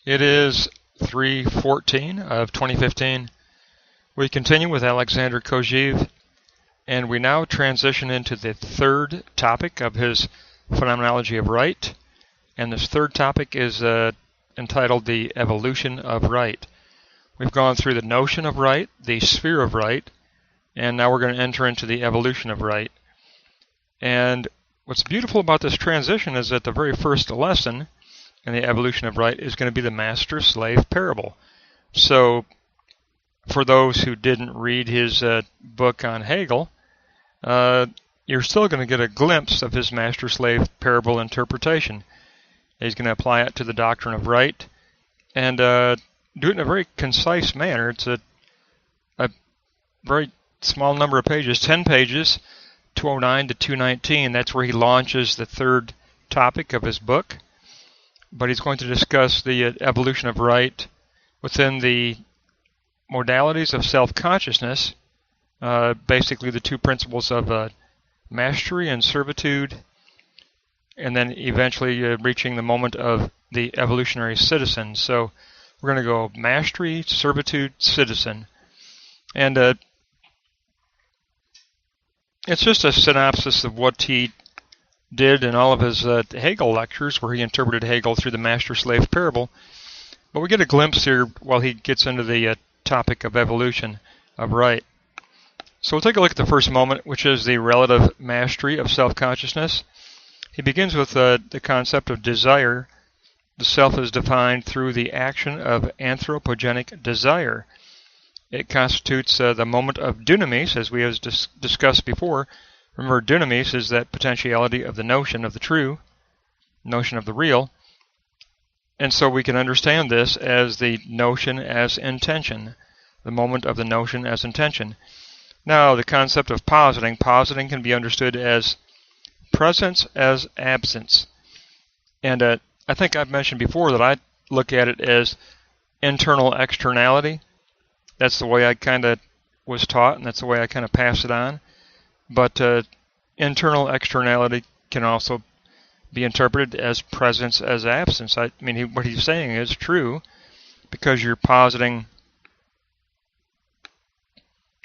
It is 3/14 of 2015. We continue with Alexander Kojeve, and we now transition into the third topic of his phenomenology of right. And this third topic is entitled the evolution of right. We've gone through the notion of right, the sphere of right, and now we're going to enter into the evolution of right. And what's beautiful about this transition is that the very first lesson in the evolution of right is going to be the master-slave parable. So for those who didn't read his book on Hegel, you're still going to get a glimpse of his master-slave parable interpretation. He's going to apply it to the doctrine of right and do it in a very concise manner. It's a very small number of pages, 10 pages, 209 to 219. That's where he launches the third topic of his book. But he's going to discuss the evolution of right within the modalities of self-consciousness, basically the two principles of mastery and servitude, and then eventually reaching the moment of the evolutionary citizen. So we're going to go mastery, servitude, citizen. And it's just a synopsis of what he did in all of his Hegel lectures, where he interpreted Hegel through the master-slave parable. But we get a glimpse here while he gets into the topic of evolution of right. So we'll take a look at the first moment, which is the relative mastery of self-consciousness. He begins with the concept of desire. The self is defined through the action of anthropogenic desire. It constitutes the moment of dunamis, as we have discussed before. Remember, dunamis is that potentiality of the notion of the true, notion of the real. And so we can understand this as the notion as intention, the moment of the notion as intention. Now, the concept of positing. Positing can be understood as presence as absence. And I think I've mentioned before that I look at it as internal externality. That's the way I kind of was taught, and that's the way I kind of pass it on. But internal externality can also be interpreted as presence as absence. I mean, what he's saying is true, because you're positing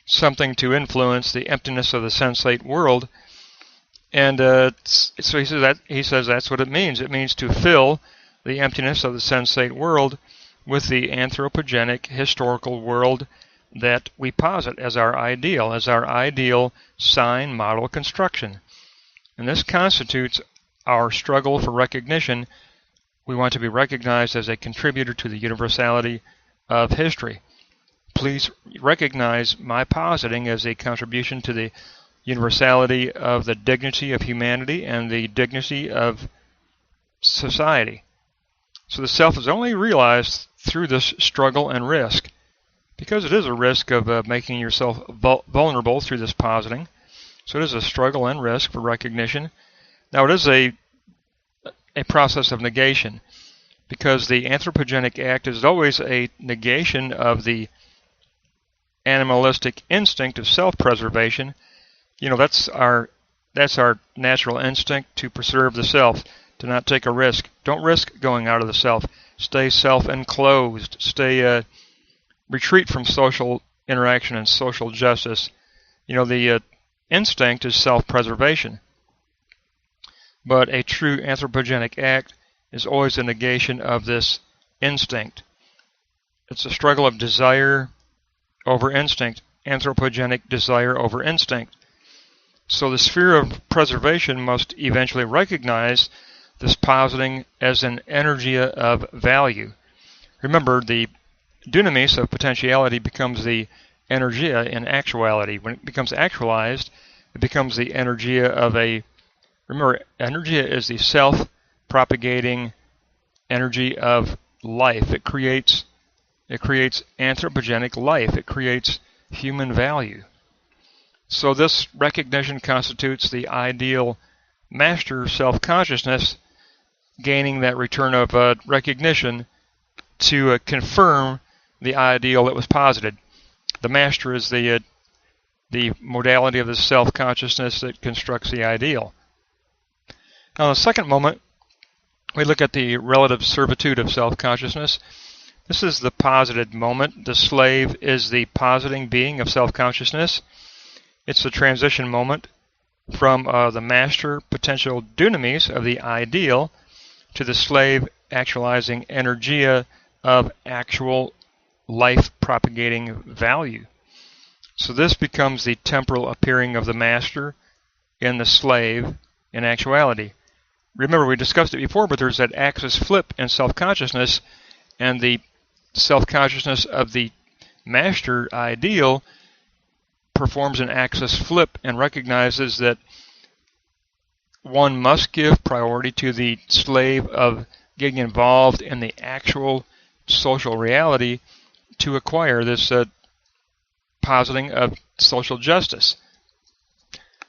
something to influence the emptiness of the sensate world. And so he says that's what it means. It means to fill the emptiness of the sensate world with the anthropogenic historical world that we posit as our ideal sign model construction. And this constitutes our struggle for recognition. We want to be recognized as a contributor to the universality of history. Please recognize my positing as a contribution to the universality of the dignity of humanity and the dignity of society. So the self is only realized through this struggle and risk, because it is a risk of making yourself vulnerable through this positing. So it is a struggle and risk for recognition. Now it is a process of negation, because the anthropogenic act is always a negation of the animalistic instinct of self-preservation. You know, that's our natural instinct, to preserve the self, to not take a risk. Don't risk going out of the self. Stay self-enclosed. Stay retreat from social interaction and social justice. You know, the instinct is self-preservation. But a true anthropogenic act is always a negation of this instinct. It's a struggle of desire over instinct, anthropogenic desire over instinct. So the sphere of preservation must eventually recognize this positing as an energia of value. Remember, the dunamis of potentiality becomes the energia in actuality. When it becomes actualized, it becomes the energia of a... Remember, energia is the self-propagating energy of life. It creates anthropogenic life. It creates human value. So this recognition constitutes the ideal master self-consciousness, gaining that return of recognition to confirm the ideal that was posited. The master is the modality of the self-consciousness that constructs the ideal. Now, the second moment we look at the relative servitude of self-consciousness. This is the posited moment. The slave is the positing being of self-consciousness. It's the transition moment from the master potential dunamis of the ideal to the slave actualizing energia of actual life-propagating value. So this becomes the temporal appearing of the master in the slave in actuality. Remember, we discussed it before, but there's that axis flip in self-consciousness, and the self-consciousness of the master ideal performs an axis flip and recognizes that one must give priority to the slave of getting involved in the actual social reality to acquire this positing of social justice.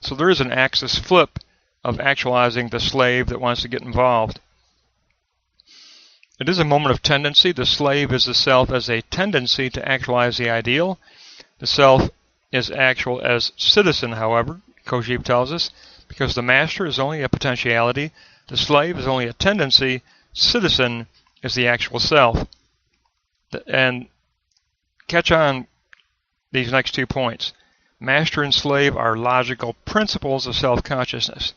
So there is an axis flip of actualizing the slave that wants to get involved. It is a moment of tendency. The slave is the self as a tendency to actualize the ideal. The self is actual as citizen, however, Kojeve tells us, because the master is only a potentiality, the slave is only a tendency, citizen is the actual self. And catch on these next 2 points. Master and slave are logical principles of self-consciousness.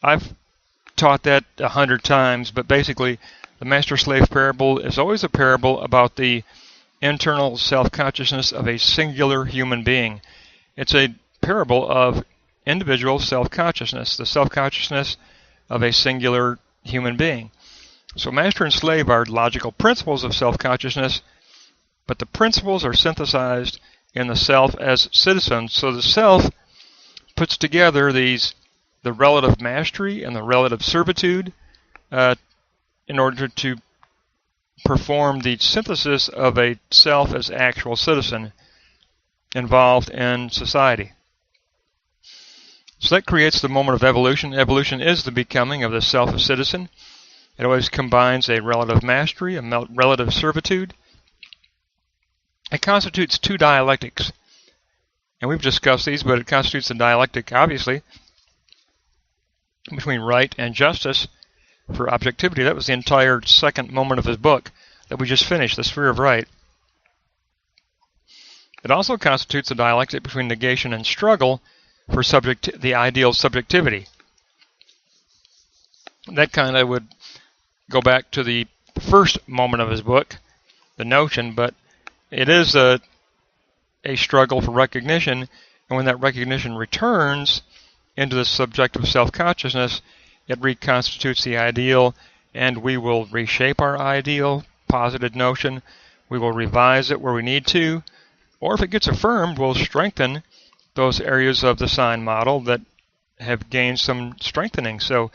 I've taught that 100 times, but basically the master-slave parable is always a parable about the internal self-consciousness of a singular human being. It's a parable of individual self-consciousness, the self-consciousness of a singular human being. So master and slave are logical principles of self-consciousness, but the principles are synthesized in the self as citizen. So the self puts together the relative mastery and the relative servitude in order to perform the synthesis of a self as actual citizen involved in society. So that creates the moment of evolution. Evolution is the becoming of the self as citizen. It always combines a relative mastery, a relative servitude. It constitutes 2 dialectics. And we've discussed these, but it constitutes a dialectic, obviously, between right and justice for objectivity. That was the entire second moment of his book that we just finished, The Sphere of Right. It also constitutes a dialectic between negation and struggle for the ideal subjectivity. That kind of would go back to the first moment of his book, the notion, but it is a struggle for recognition, and when that recognition returns into the subjective self-consciousness, it reconstitutes the ideal, and we will reshape our ideal, posited notion. We will revise it where we need to, or if it gets affirmed, we'll strengthen those areas of the sign model that have gained some strengthening. So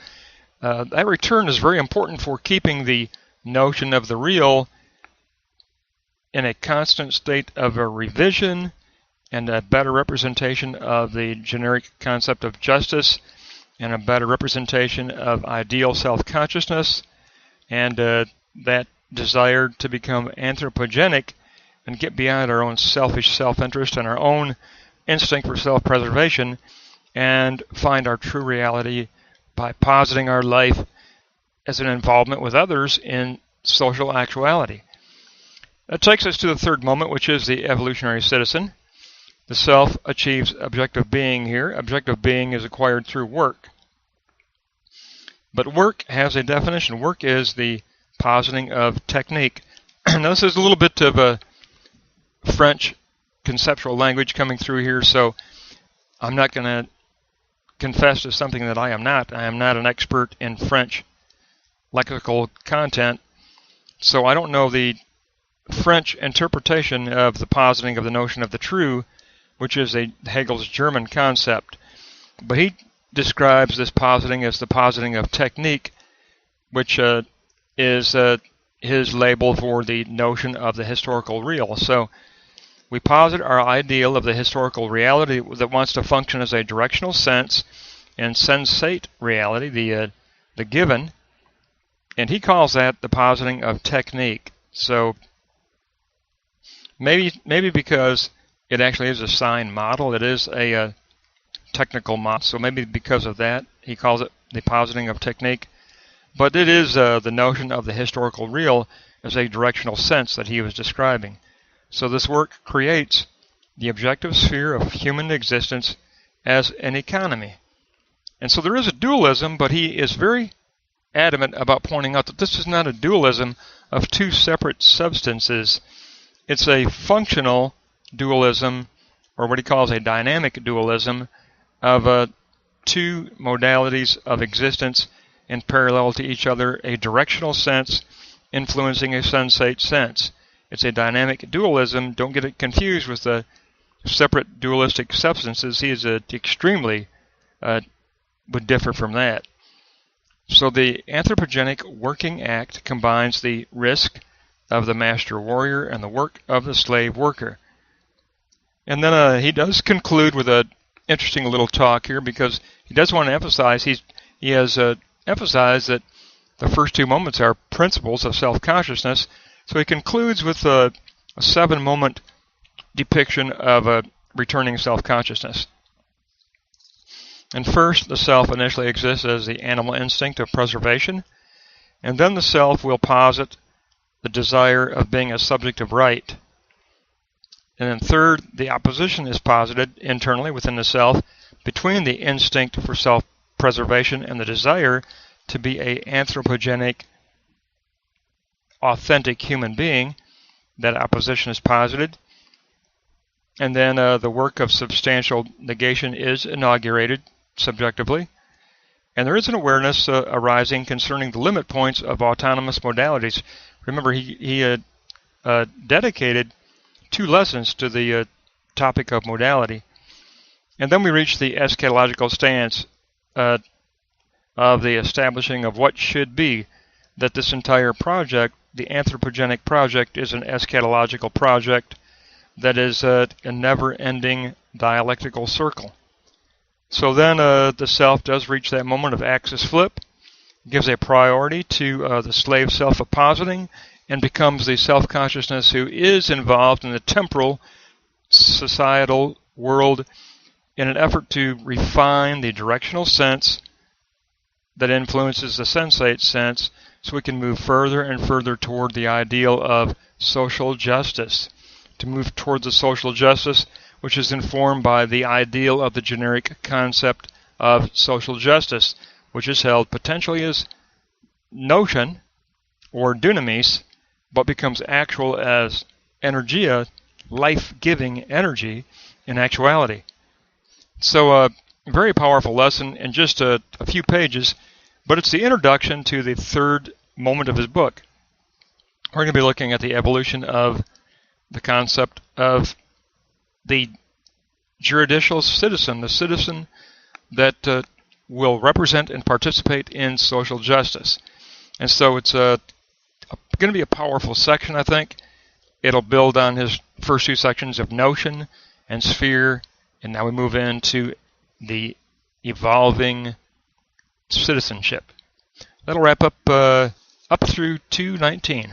that return is very important for keeping the notion of the real in a constant state of a revision and a better representation of the generic concept of justice and a better representation of ideal self-consciousness and that desire to become anthropogenic and get beyond our own selfish self-interest and our own instinct for self-preservation and find our true reality by positing our life as an involvement with others in social actuality. That takes us to the third moment, which is the evolutionary citizen. The self achieves objective being here. Objective being is acquired through work. But work has a definition. Work is the positing of technique. Now, this is a little bit of a French conceptual language coming through here, so I'm not going to confess to something that I am not. I am not an expert in French lexical content, so I don't know the French interpretation of the positing of the notion of the true, which is Hegel's German concept. But he describes this positing as the positing of technique, which is his label for the notion of the historical real. So we posit our ideal of the historical reality that wants to function as a directional sense and sensate reality, the given, and he calls that the positing of technique. So maybe because it actually is a sign model, it is a technical model, so maybe because of that he calls it the positing of technique. But it is the notion of the historical real as a directional sense that he was describing. So this work creates the objective sphere of human existence as an economy. And so there is a dualism, but he is very adamant about pointing out that this is not a dualism of two separate substances. It's a functional dualism, or what he calls a dynamic dualism, of two modalities of existence in parallel to each other, a directional sense influencing a sensate sense. It's a dynamic dualism. Don't get it confused with the separate dualistic substances. He is extremely would differ from that. So the anthropogenic working act combines the risk of the master warrior and the work of the slave worker. And then he does conclude with an interesting little talk here, because he does want to emphasize, he has emphasized that the first two moments are principles of self-consciousness. So he concludes with a 7-moment depiction of a returning self-consciousness. And first, the self initially exists as the animal instinct of preservation, and then the self will posit the desire of being a subject of right. And then third, the opposition is posited internally within the self between the instinct for self-preservation and the desire to be an anthropogenic, authentic human being. That opposition is posited. And then the work of substantial negation is inaugurated subjectively. And there is an awareness arising concerning the limit points of autonomous modalities. Remember, he dedicated 2 lessons to the topic of modality. And then we reach the eschatological stance of the establishing of what should be, that this entire project, the anthropogenic project, is an eschatological project that is a never-ending dialectical circle. So then the self does reach that moment of axis flip, gives a priority to the slave self-oppositing, and becomes the self-consciousness who is involved in the temporal societal world in an effort to refine the directional sense that influences the sensate sense, so we can move further and further toward the ideal of social justice, to move toward the social justice which is informed by the ideal of the generic concept of social justice, which is held potentially as notion or dunamis, but becomes actual as energia, life-giving energy in actuality. So a very powerful lesson in just a few pages, but it's the introduction to the third moment of his book. We're going to be looking at the evolution of the concept of the juridical citizen, the citizen that will represent and participate in social justice. And so it's going to be a powerful section, I think. It'll build on his first 2 sections of notion and sphere, and now we move into the evolving citizenship. That'll wrap up through 219.